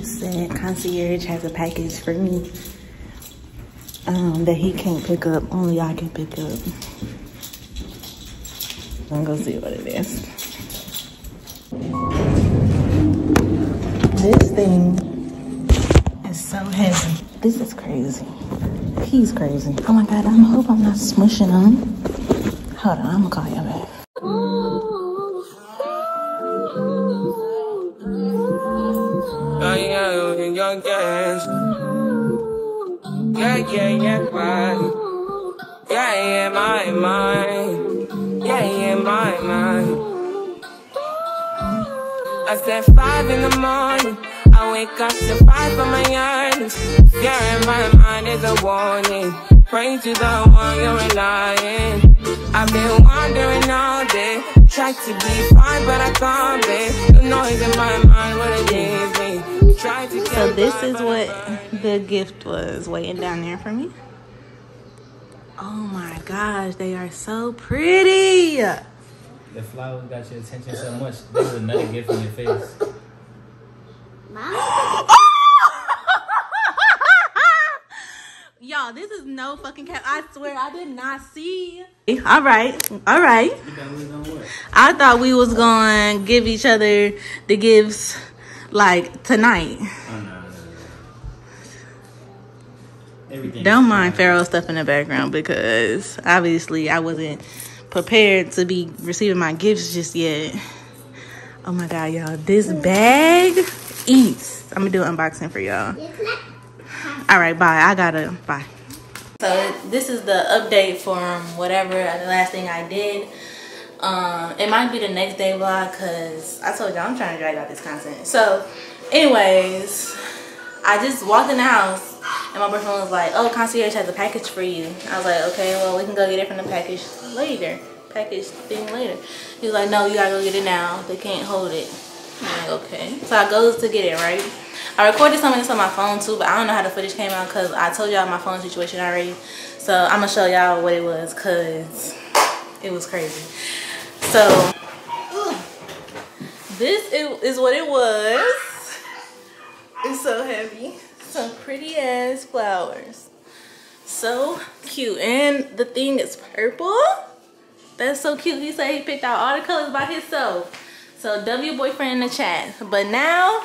just said concierge has a package for me that he can't pick up. Only I can pick up. I'm gonna see what it is. This thing is so heavy. This is crazy. He's crazy. Oh my God, I hope I'm not smushing him. Hold on, I'm gonna call you back. Yeah, my mind. Yeah, my mind. I said 5 in the morning. I wake up to 5 for my yearnings. Yeah, in my mind is a warning. Pray to the one you're relying. I've been wandering all day. Tried to be fine, but I can't be. The noise in my mind will leave me. Try to So this is what the gift was waiting down there for me. Oh my gosh, they are so pretty. The flowers got your attention so much. There's another gift in your face. Y'all, this is no fucking cap. I swear I did not see. All right. I thought we was going to give each other the gifts like tonight. Don't mind Pharaoh stuff in the background because obviously I wasn't prepared to be receiving my gifts just yet. Oh my God, y'all. This bag eats. I'm going to do an unboxing for y'all. All right, bye. Bye. So this is the update from whatever the last thing I did. It might be the next day vlog because I told y'all I'm trying to drag out this content. So anyways, I just walked in the house and my boyfriend was like, oh, concierge has a package for you. I was like, okay, well, we can go get it from the package thing later. He was like, no, you gotta go get it now. They can't hold it. I'm like, okay. So I goes to get it, right? I recorded some of this on my phone too, but I don't know how the footage came out because I told y'all my phone situation already. So I'm gonna show y'all what it was because it was crazy. So this is what it was. It's so heavy. Some pretty ass flowers. So cute. And the thing is purple. That's so cute. He said he picked out all the colors by himself. So W boyfriend in the chat. But now,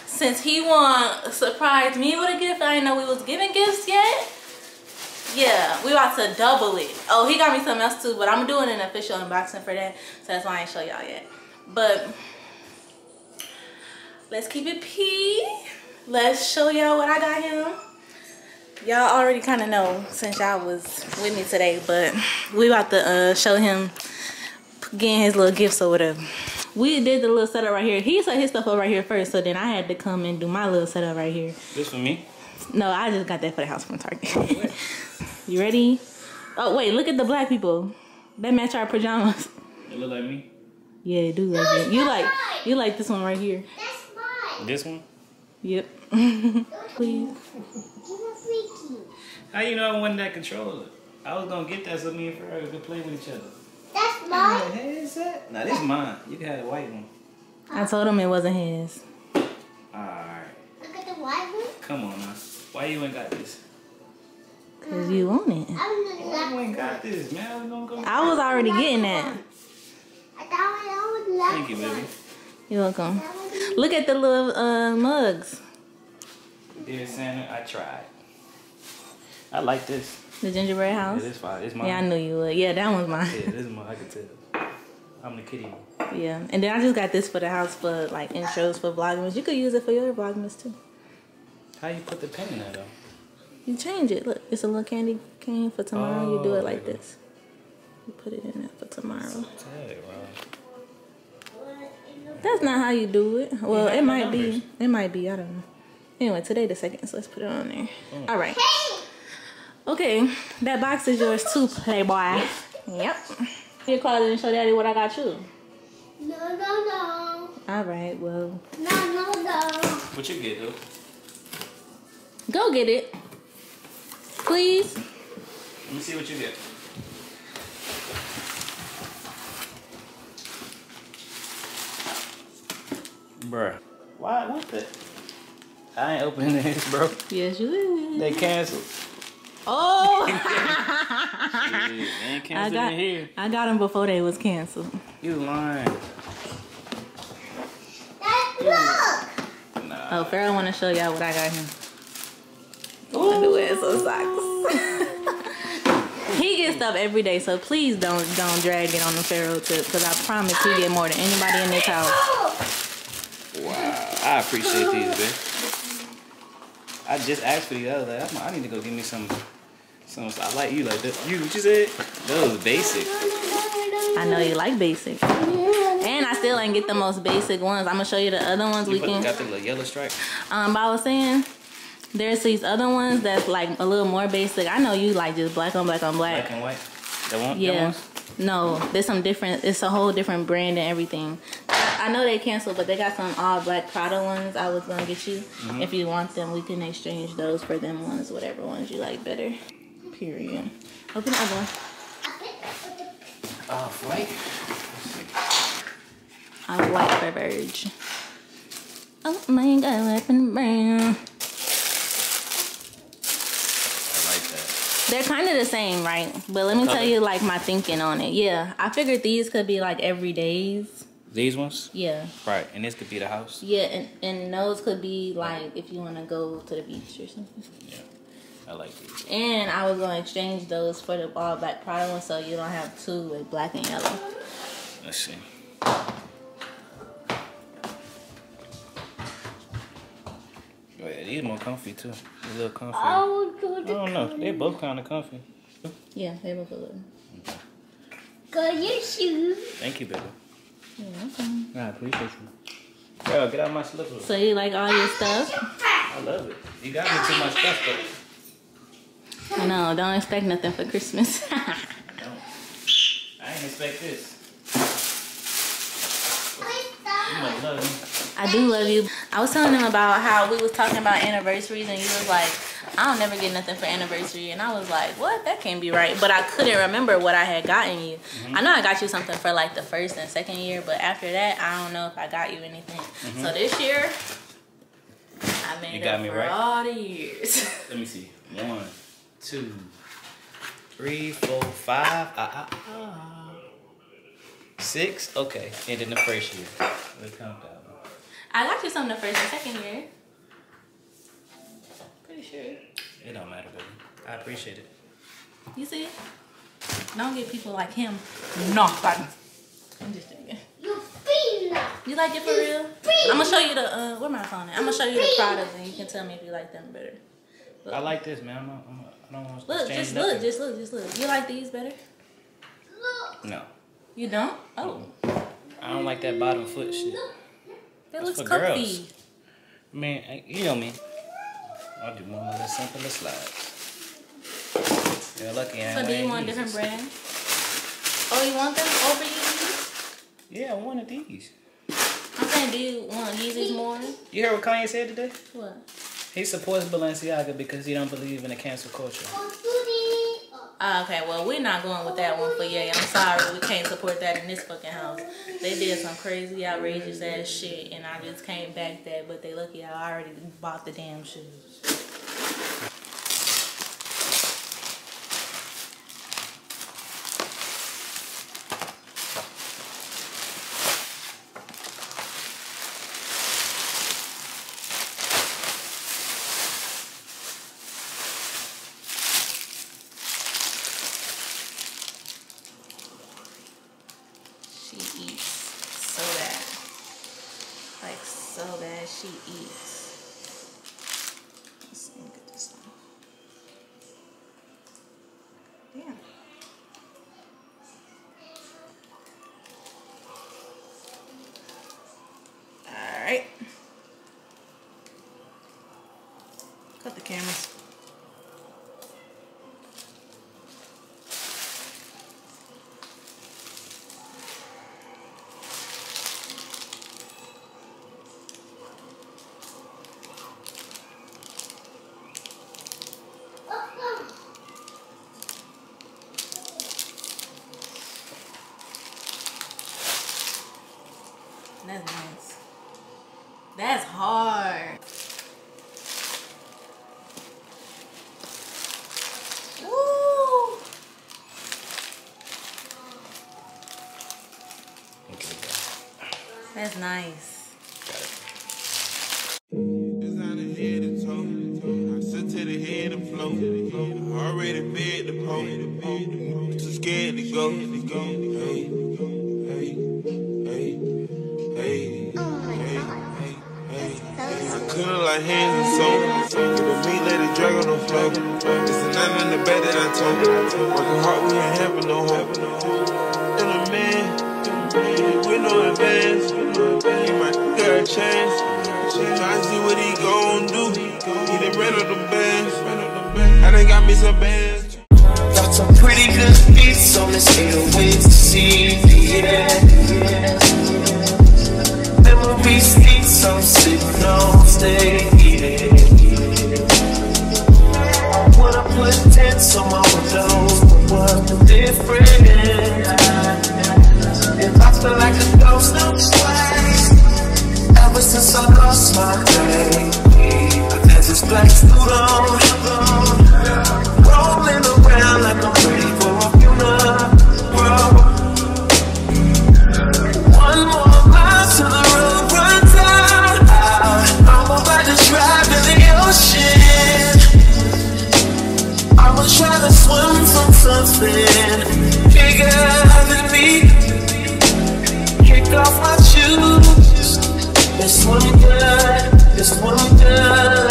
since he want to surprise me with a gift, I didn't know we was giving gifts yet. Yeah, we about to double it. Oh, he got me something else too, but I'm doing an official unboxing for that. So that's why I ain't show y'all yet. But let's keep it P. Let's show y'all what I got him. Y'all already kind of know since y'all was with me today, but we about to show him getting his little gifts or whatever. We did the little setup right here. He set his stuff up right here first, so then I had to come and do my little setup right here. This for me? No, I just got that for the house from Target. You ready? Oh, wait, look at the black people. That match our pajamas. They look like me? Yeah, they do look like you like this one right here. That's mine. This one? Yep. Please. How you know I wanted that controller? I was gonna get that so me and Ferrari could play with each other. That's mine. What the hell is that? Nah, this is mine. You can have the white one. I told him it wasn't his. Alright. Look at the white one. Come on now. Why you ain't got this? Cause you want it. Why you ain't got this, man? I was already getting that. I thought I would love. Thank you, baby. You're welcome. Look at the little mugs. Dear Santa, I tried. I like this. The gingerbread house? Yeah, this fine. It's mine. Yeah, I knew you would. Yeah, that one's mine. Yeah, this is mine. I can tell. I'm the kitty one. Yeah, and then I just got this for the house for like intros for Vlogmas. You could use it for your Vlogmas too. How you put the pen in there though? You change it. Look, it's a little candy cane for tomorrow. Oh, you do it like this. You put it in there for tomorrow. Hey, wow. That's not how you do it. Well, it might be. It might be. I don't know. Anyway, today the 2nd, so let's put it on there. All right. Okay, that box is yours too, playboy. Yep. You call it and show daddy what I got you. No. All right, well. No. What you get though? Go get it. Please. Let me see what you get. Bruh. Why? What the? I ain't opening this, bro. Yes, you did. They canceled. Oh! Shit, they ain't canceled in here. I got them before they was canceled. You lying. Look. Nah. Oh, Pharaoh want to show y'all what I got him. Underwear, some socks. He gets stuff every day, so please don't drag it on the Pharaoh tip, because I promise he get more than anybody in this house. Wow. I appreciate these, bitch. I just asked for these other day. I need to go get me some. I like you like that. What you said? Those basic. I know you like basic. And I still ain't get the most basic ones. I'm gonna show you the other ones You got the little yellow stripe. But I was saying there's these other ones that's like a little more basic. I know you like just black on black on black. Black and white. That one? Yeah. That ones? No, there's some different. It's a whole different brand and everything. I know they canceled, but they got some all black Prada ones. I was gonna get you. If you want them, we can exchange those for them ones, whatever ones you like better. Period. Open the other one. White. White for Verge. Oh my God, weapon brown. I like that. They're kind of the same, right? But let me tell you, like, my thinking on it. Yeah, I figured these could be like everydays. These ones? Yeah. Right, and this could be the house? Yeah, and those could be like if you want to go to the beach or something. Yeah, I like these. And I was going to exchange those for the all black Prada one, so you don't have two with black and yellow. Let's see. Oh yeah, these more comfy too. A little comfy. I don't know. They both kind of comfy. Yeah, they both a little. Got your shoes. Thank you, baby. Yeah, okay. I appreciate you. Girl, get out my slippers. So you like all your stuff? I love it. You got me too much stuff, though. No, don't expect nothing for Christmas. I ain't expect this. You must love me. I do love you. I was telling them about how we was talking about anniversaries, and you was like, I don't never get nothing for anniversary. And I was like, what? That can't be right. But I couldn't remember what I had gotten you. I know I got you something for like the first and second year, but after that, I don't know if I got you anything. So this year, I made up for all the years. Let me see. 1, 2, 3, 4, 5. 6. Okay. And then the first year. Let's count that one. I got you something the first and second year. Pretty sure. It don't matter, baby. I appreciate it. You see? Don't get people like him knocked out. I'm just thinking. You feel You like it for real? I'm gonna show you the where my phone at? I'm gonna show you the products and you can tell me if you like them better. Look. I like this, man. I don't want to Look, change just nothing. look, just look, just look. You like these better? No. You don't? Oh. I don't like that bottom foot shit. That looks for comfy. girls. Man, you know me. I'll do one of the simple slides. You're lucky I ain't So do you want these. different brands? Oh, you want them over Yeezys? Yeah, one of these. I'm saying, do you want Yeezys more? You heard what Kanye said today? What? He supports Balenciaga because he don't believe in the cancel culture. Okay, well, we're not going with that one for Ye. I'm sorry, we can't support that in this fucking house. They did some crazy, outrageous ass shit, and I just can't back that, but they lucky I already bought the damn shoes. She That's nice. To the head and flow. Already fed the pole. Too scared to go. Hey, hey, hey, hey, hey. I couldn't like hands and soul. The meat let it drag on the floor. It's a nine in the bed that I told. Working hard, we ain't having no hope. And a man, with no advance. He might got a chance. Trying to see what he gon' do. He done ran up them bands. I done got me some bands. Got some pretty good beats on this 808 to see. Yeah. Memories deep, some sitting on stage. When I put tents on my windows, what's the difference? If I feel like a ghost, no twice. Ever since I lost my way, I've had this black suit on, rolling around like I'm ready for a funeral. One more mile to the road runs out. I'm about to drive in the ocean. I'ma try to swim from something bigger than me. Kick off my shoes. It's one good, it's one good.